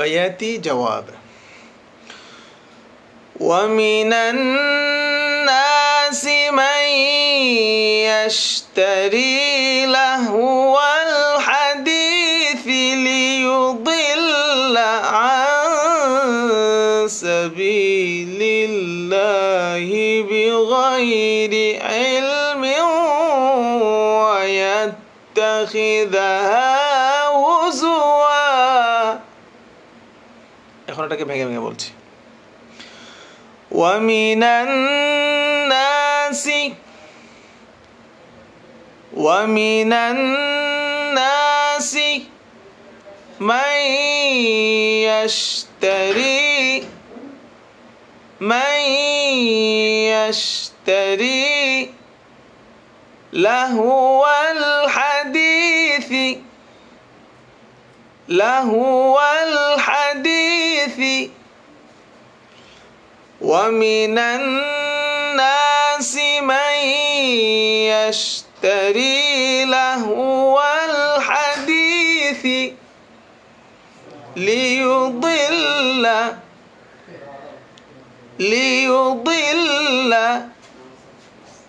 بياتي جواب. ومن الناس من يشتري لهو الحديث ليضل عن سبيل الله بغير علم ويتخذها هزوا। এখন এটাকে ভেঙে ভেঙে বলছি। ومن الناس من يشتري لهو الحديث ومن الناس من يشتري لهو الحديث ليضل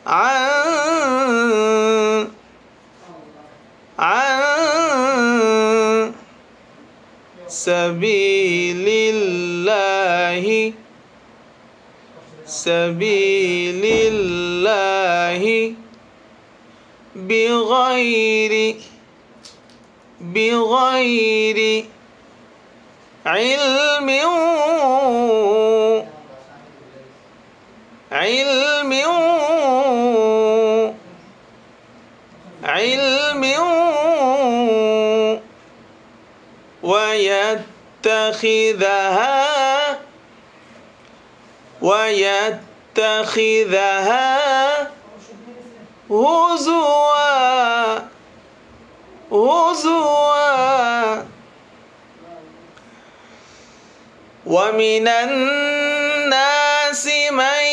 عن سبيل الله بغير علم ويتخذها هزوا. ومن الناس من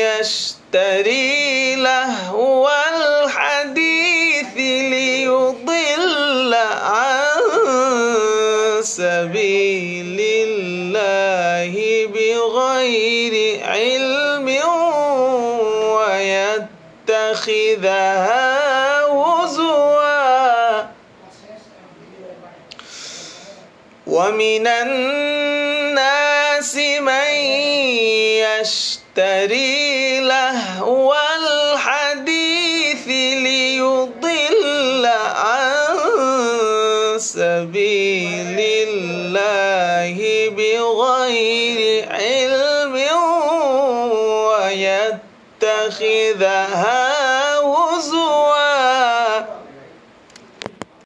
يشتري لهو الحديث ليضل عن سبيل الله بغير علم ويتخذها هزوا. ومن الناس من يشتري لهو الحديث ليضل عن سبيل الله بغير علم ويتخذها